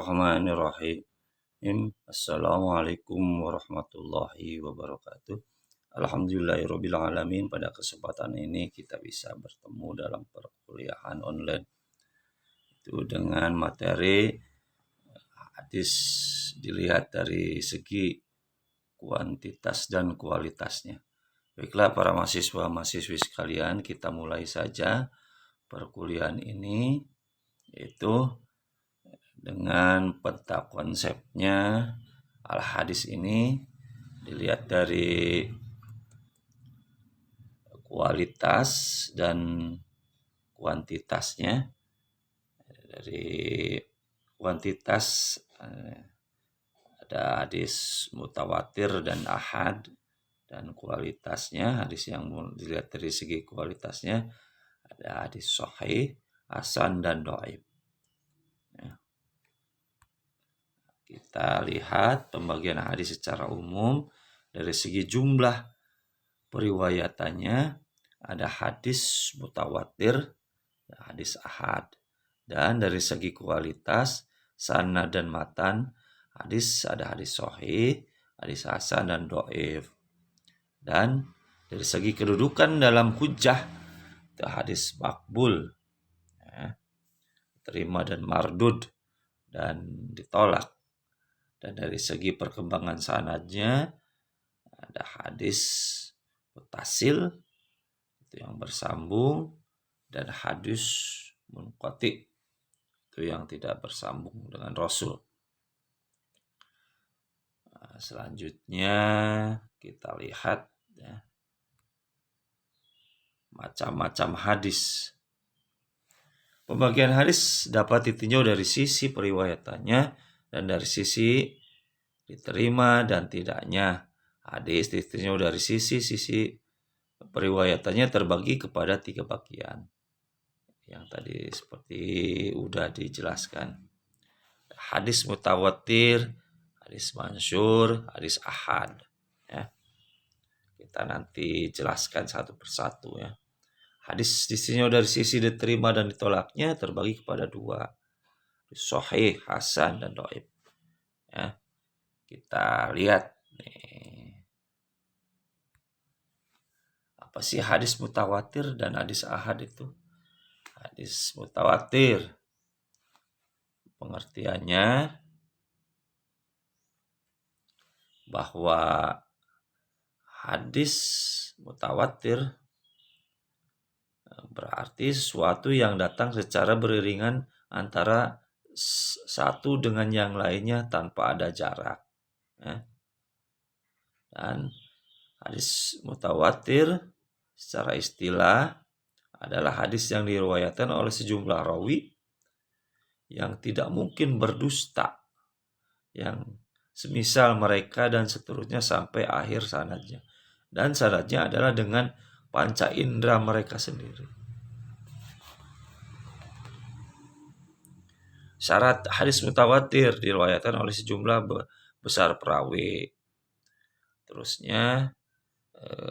Bismillahirrahmanirrahim. Assalamualaikum warahmatullahi wabarakatuh. Alhamdulillahirabbil alamin. Pada kesempatan ini kita bisa bertemu dalam perkuliahan online itu dengan materi hadis dilihat dari segi kuantitas dan kualitasnya. Baiklah para mahasiswa-mahasiswi sekalian, kita mulai saja perkuliahan ini, yaitu dengan peta konsepnya. Al-hadis ini dilihat dari kualitas dan kuantitasnya. Dari kuantitas ada hadis mutawatir dan ahad, dan kualitasnya hadis yang dilihat dari segi kualitasnya ada hadis sahih, hasan, dan dhaif. Kita lihat pembagian hadis secara umum. Dari segi jumlah periwayatannya ada hadis mutawatir, hadis ahad. Dan dari segi kualitas sanad dan matan hadis ada hadis sahih, hadis hasan, dan dhaif. Dan dari segi kedudukan dalam hujjah itu hadis makbul, terima dan mardud dan ditolak. Dan dari segi perkembangan sanadnya ada hadis mutasil itu yang bersambung, dan hadis munqati itu yang tidak bersambung dengan Rasul. Selanjutnya kita lihat macam-macam hadis. Pembagian hadis dapat ditinjau dari sisi periwayatannya dan dari sisi diterima dan tidaknya. Hadis ditinjau dari sisi periwayatannya terbagi kepada 3 bagian. Yang tadi seperti udah dijelaskan. Hadis mutawatir, hadis mansyur, hadis ahad. Kita nanti jelaskan satu persatu ya. Hadis ditinjau dari sisi diterima dan ditolaknya terbagi kepada 2. Sahih, hasan, dan dhaif. Kita lihat nih. Apa sih hadis mutawatir dan hadis ahad itu? Hadis mutawatir pengertiannya bahwa hadis mutawatir berarti sesuatu yang datang secara beriringan antara satu dengan yang lainnya tanpa ada jarak. Dan hadis mutawatir secara istilah adalah hadis yang diriwayatkan oleh sejumlah rawi yang tidak mungkin berdusta, yang semisal mereka dan seterusnya sampai akhir sanadnya. Dan sanadnya adalah dengan panca indera mereka sendiri. Syarat hadis mutawatir diriwayatkan oleh sejumlah besar perawi. Terusnya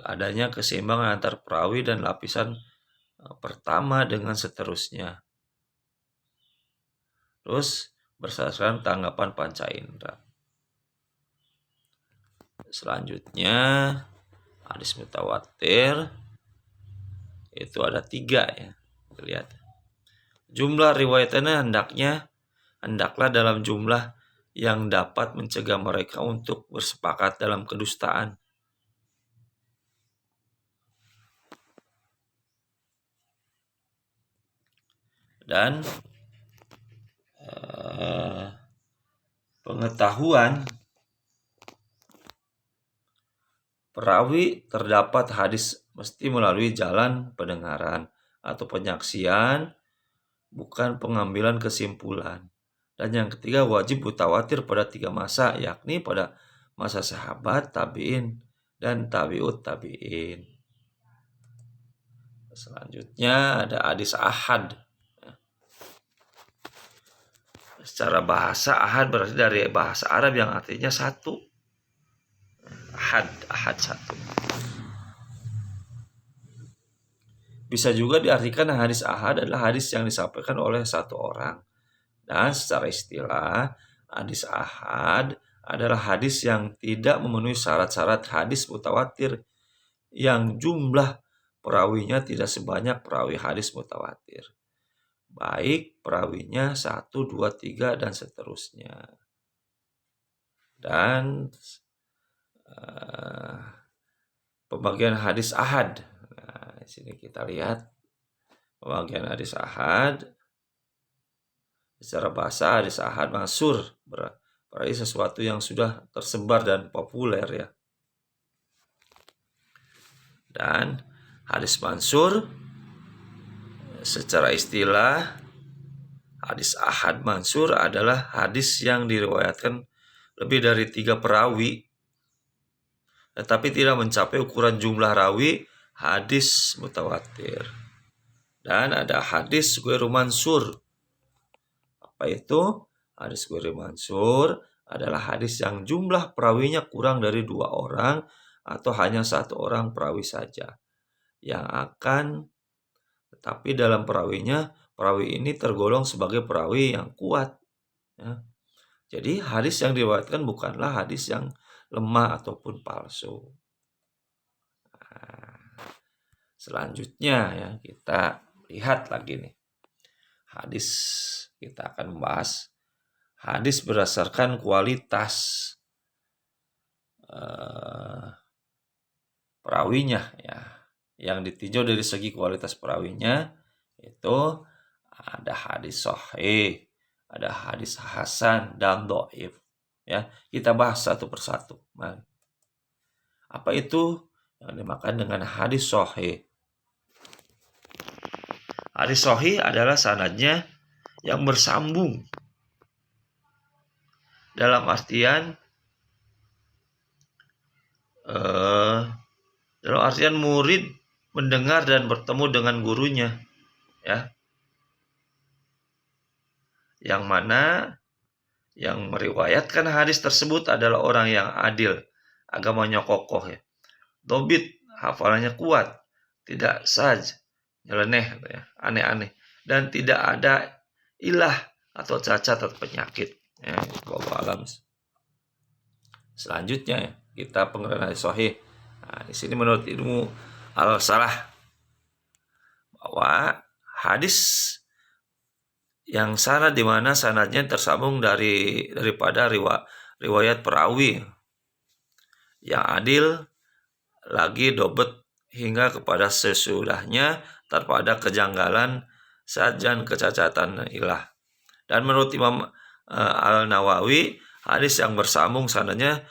adanya keseimbangan antar perawi dan lapisan pertama dengan seterusnya. Terus berdasarkan tanggapan panca indera. Selanjutnya hadis mutawatir itu ada 3 ya. Lihat. Jumlah riwayatannya hendaklah dalam jumlah yang dapat mencegah mereka untuk bersepakat dalam kedustaan. Dan pengetahuan perawi terdapat hadis mesti melalui jalan pendengaran atau penyaksian, bukan pengambilan kesimpulan. Dan yang ketiga wajib mutawatir pada 3 masa, yakni pada masa sahabat, tabi'in, dan tabi'ut tabi'in. Selanjutnya ada hadis ahad. Secara bahasa ahad berarti dari bahasa Arab yang artinya satu. Ahad satu. Bisa juga diartikan hadis ahad adalah hadis yang disampaikan oleh satu orang Dan secara istilah, hadis ahad adalah hadis yang tidak memenuhi syarat-syarat hadis mutawatir yang jumlah perawinya tidak sebanyak perawi hadis mutawatir. Baik perawinya 1, 2, 3, dan seterusnya. Dan pembagian hadis ahad. Nah, di sini kita lihat pembagian hadis ahad. Secara bahasa hadis ahad masyhur, berarti sesuatu yang sudah tersebar dan populer ya. Dan hadis mansur secara istilah, hadis ahad mansur adalah hadis yang diriwayatkan lebih dari 3 perawi tetapi tidak mencapai ukuran jumlah rawi hadis mutawatir. Dan ada hadis ghairu mansur. Apa itu? Hadis ghairu mansur adalah hadis yang jumlah perawinya kurang dari 2 orang atau hanya 1 orang perawi saja yang akan, tetapi dalam perawinya, perawi ini tergolong sebagai perawi yang kuat ya. Jadi hadis yang diriwayatkan bukanlah hadis yang lemah ataupun palsu. Nah, selanjutnya ya, kita lihat lagi nih. Hadis, kita akan membahas hadis berdasarkan kualitas perawinya ya. Yang ditinjau dari segi kualitas perawinya itu ada hadis sahih, ada hadis hasan dan dhaif ya. Kita bahas satu persatu. Mari. Apa itu yang dimaksud dengan hadis sahih? Hadis sahih adalah sanadnya yang bersambung. Dalam artian murid mendengar dan bertemu dengan gurunya ya. Yang mana yang meriwayatkan hadis tersebut adalah orang yang adil, agamanya kokoh ya. Dobit, hafalannya kuat, tidak saj, nyeleneh ya, aneh-aneh, dan tidak ada ilah atau cacat atau penyakit ya. Wallahu alam. Selanjutnya ya, kita pengertian hadis sahih. Nah, di sini menurut ilmu al-salah bahwa hadis yang sanad di mana sanadnya tersambung daripada riwayat perawi yang adil lagi dobet hingga kepada sesudahnya tanpa ada kejanggalan dan kecacatan ilah. Dan menurut Imam Al-Nawawi, hadis yang bersambung sanadnya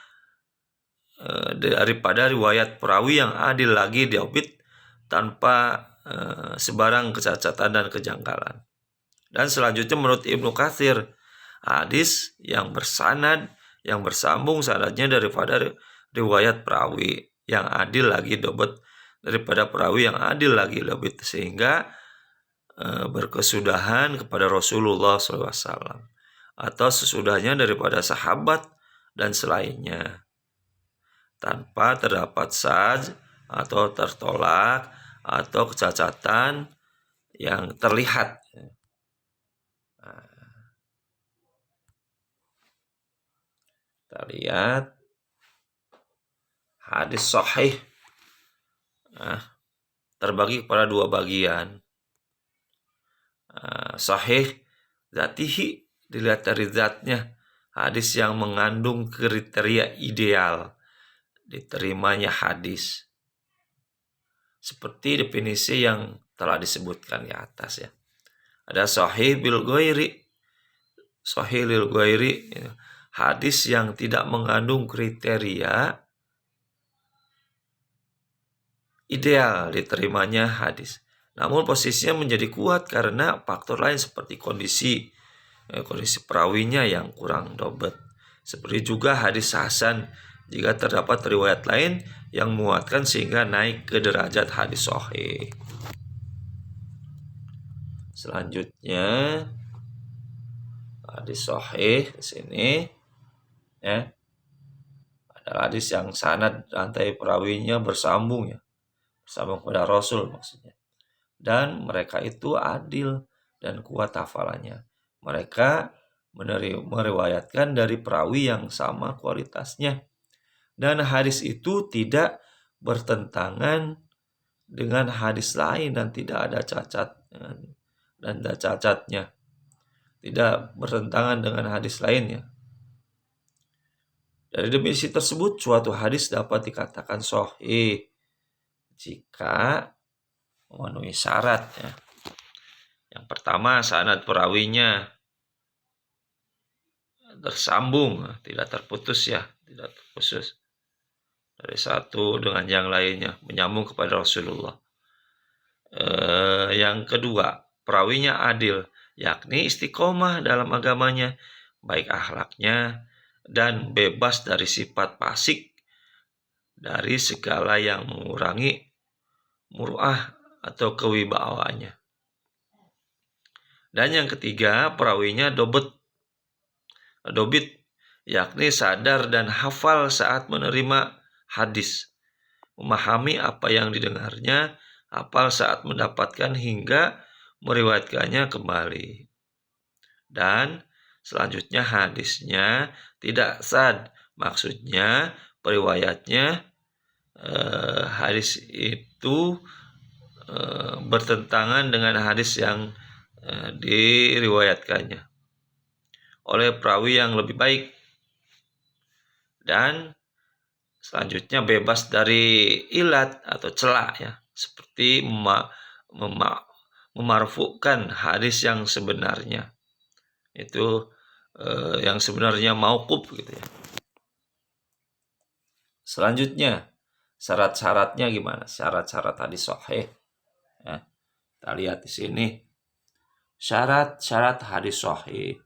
daripada riwayat perawi yang adil lagi dobet tanpa sebarang kecacatan dan kejanggalan. Dan selanjutnya menurut Ibnu Katsir, hadis yang bersanad yang bersambung sanadnya daripada riwayat perawi yang adil lagi dobet daripada perawi yang adil lagi dobet sehingga berkesudahan kepada Rasulullah SAW atau sesudahnya daripada sahabat dan selainnya tanpa terdapat saj atau tertolak atau kecacatan yang terlihat. Kita lihat hadis sahih terbagi kepada 2 bagian. Sahih zatihi, dilihat dari zatnya, hadis yang mengandung kriteria ideal diterimanya hadis seperti definisi yang telah disebutkan di atas ya. Ada sahih bil ghairi, sahih lil ghairi, hadis yang tidak mengandung kriteria ideal diterimanya hadis, namun posisinya menjadi kuat karena faktor lain seperti kondisi perawinya yang kurang dobet. Seperti juga hadis hasan jika terdapat riwayat lain yang menguatkan sehingga naik ke derajat hadis sahih. Selanjutnya hadis sahih di sini ya adalah hadis yang sanad rantai perawinya bersambung ya, bersambung kepada Rasul maksudnya, dan mereka itu adil dan kuat hafalannya, Mereka meriwayatkan dari perawi yang sama kualitasnya. Dan hadis itu tidak bertentangan dengan hadis lain dan tidak ada cacatnya. Tidak bertentangan dengan hadis lainnya. Dari definisi tersebut, suatu hadis dapat dikatakan sahih jika memenuhi syarat. Yang pertama, sanad perawinya tersambung, tidak terputus tidak terputus dari satu dengan yang lainnya, menyambung kepada Rasulullah. Yang kedua, perawinya adil, yakni istiqomah dalam agamanya, baik akhlaknya dan bebas dari sifat fasik, dari segala yang mengurangi muruah atau kewibawaannya. Dan yang ketiga, perawinya dobit, yakni sadar dan hafal saat menerima hadis, memahami apa yang didengarnya, hafal saat mendapatkan hingga meriwayatkannya kembali. Dan selanjutnya hadisnya tidak sad, maksudnya periwayatnya hadis itu bertentangan dengan hadis yang diriwayatkannya oleh perawi yang lebih baik. Dan selanjutnya bebas dari ilat atau celak, seperti memarfukan hadis yang sebenarnya. Itu yang sebenarnya mauquf gitu ya. Selanjutnya, syarat-syaratnya gimana? Syarat-syarat hadis sahih. Kita lihat di sini. Syarat-syarat hadis sahih.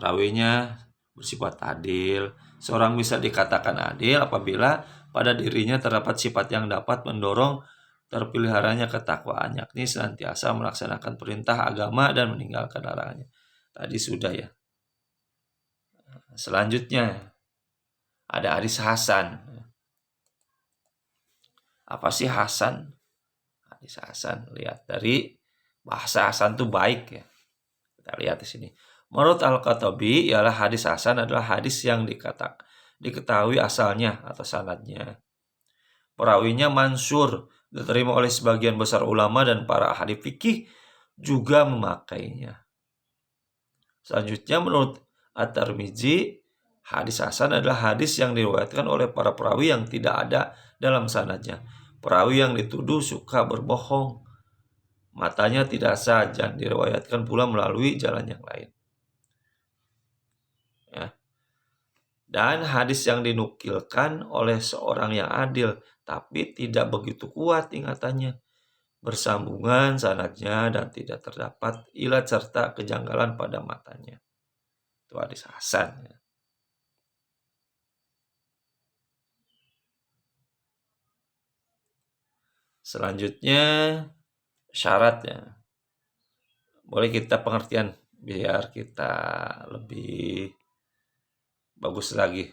Rawinya bersifat adil. Seorang bisa dikatakan adil apabila pada dirinya terdapat sifat yang dapat mendorong terpeliharanya ketakwaan, yakni senantiasa melaksanakan perintah agama dan meninggalkan larangannya. Tadi sudah ya. Selanjutnya ada hadis hasan. Apa sih hasan? Hadis hasan, lihat dari bahasa hasan itu baik ya. Kita lihat di sini. Menurut Al-Qatabi, ialah hadis hasan adalah hadis yang diketahui asalnya atau sanadnya. Perawinya mansur, diterima oleh sebagian besar ulama dan para ahli fikih juga memakainya. Selanjutnya menurut At-Tirmidzi, hadis hasan adalah hadis yang diriwayatkan oleh para perawi yang tidak ada dalam sanadnya. Perawi yang dituduh suka berbohong, matanya tidak saja, diriwayatkan pula melalui jalan yang lain. Dan hadis yang dinukilkan oleh seorang yang adil, tapi tidak begitu kuat ingatannya, bersambungan sanadnya dan tidak terdapat ilat serta kejanggalan pada matanya. Itu hadis hasan. Selanjutnya syaratnya. Boleh kita pengertian biar kita lebih bagus lagi.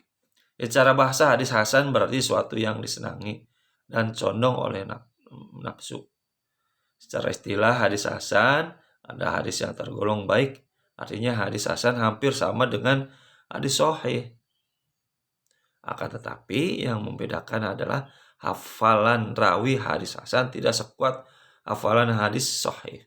Secara bahasa hadis hasan berarti suatu yang disenangi dan condong oleh nafsu. Secara istilah hadis hasan ada hadis yang tergolong baik. Artinya hadis hasan hampir sama dengan hadis sahih. Akan tetapi yang membedakan adalah hafalan rawi hadis hasan tidak sekuat hafalan hadis sahih.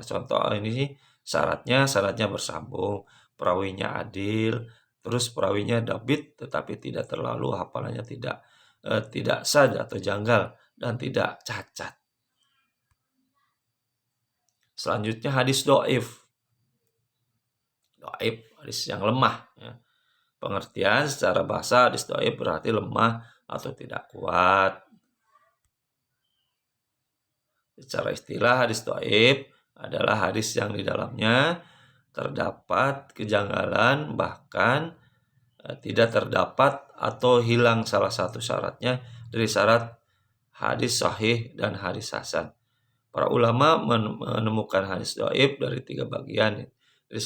Contoh ini syaratnya bersambung, perawinya adil, terus perawinya dabit tetapi tidak terlalu hafalannya tidak sah atau janggal dan tidak cacat. Selanjutnya hadis do'if. Do'if, hadis yang lemah. Pengertian secara bahasa hadis do'if berarti lemah atau tidak kuat. Secara istilah hadis do'if adalah hadis yang di dalamnya terdapat kejanggalan, bahkan tidak terdapat atau hilang salah satu syaratnya dari syarat hadis sahih dan hadis hasan. Para ulama menemukan hadis do'if dari 3 bagian, dari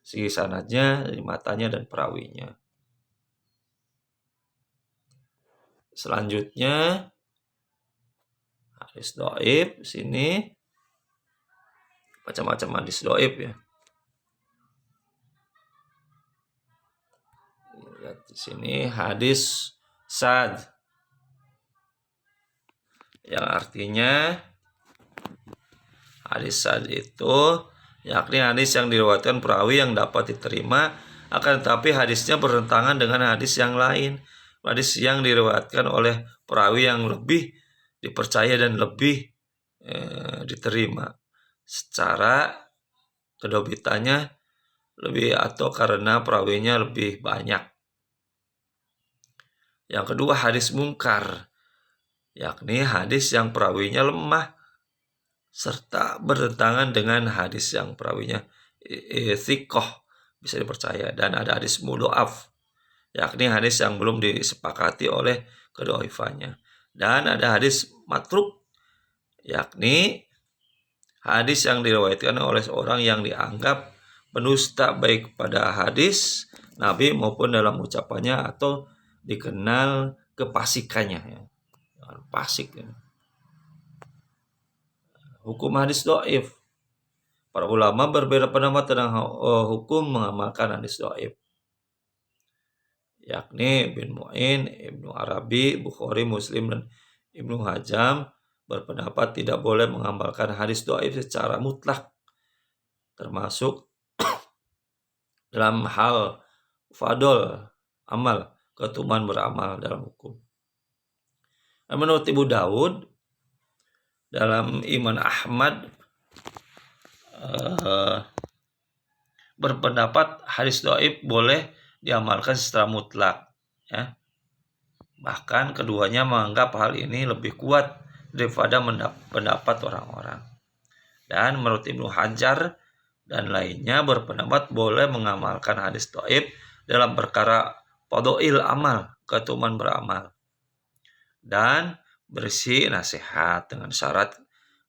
segi sanadnya, dari matanya, dan perawinya. Selanjutnya hadis do'if sini macam-macam hadis dhaif ya. Lihat di sini hadis sad, yang artinya hadis sad itu yakni hadis yang diriwayatkan perawi yang dapat diterima, akan tetapi hadisnya bertentangan dengan hadis yang lain. Hadis yang diriwayatkan oleh perawi yang lebih dipercaya dan lebih diterima secara kedobitannya lebih atau karena perawinya lebih banyak. Yang kedua hadis mungkar, yakni hadis yang perawinya lemah serta bertentangan dengan hadis yang perawinya thiqah, bisa dipercaya. Dan ada hadis mudha'af, yakni hadis yang belum disepakati oleh kedhaifannya. Dan ada hadis matruk, yakni hadis yang diriwayatkan oleh seorang yang dianggap pendusta baik pada hadis Nabi maupun dalam ucapannya atau dikenal kepasikannya ya. Pasik ya. Hukum hadis dhaif. Para ulama berbeda pendapat tentang hukum mengamalkan hadis dhaif, yakni Ibn Mu'in, Ibnu Arabi, Bukhari, Muslim, dan Ibnu Hajam berpendapat tidak boleh mengamalkan hadis dhaif secara mutlak, termasuk dalam hal fadol amal, keutamaan beramal dalam hukum. Menurut Ibu Daud dalam Iman Ahmad berpendapat hadis dhaif boleh diamalkan secara mutlak ya. Bahkan keduanya menganggap hal ini lebih kuat daripada pendapat orang-orang. Dan menurut Ibnu Hajar dan lainnya berpendapat boleh mengamalkan hadis dhaif dalam perkara fadhail amal, keutamaan beramal, dan berisi nasihat dengan syarat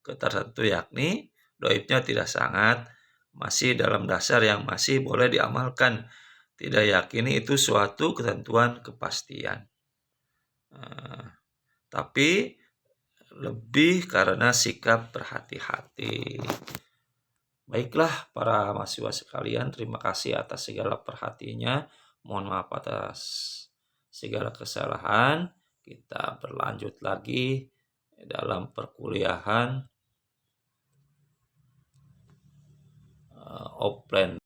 tertentu, yakni dhaifnya tidak sangat, masih dalam dasar yang masih boleh diamalkan, tidak yakini itu suatu ketentuan kepastian, tapi lebih karena sikap berhati-hati. Baiklah para mahasiswa sekalian, terima kasih atas segala perhatiannya. Mohon maaf atas segala kesalahan. Kita berlanjut lagi dalam perkuliahan offline.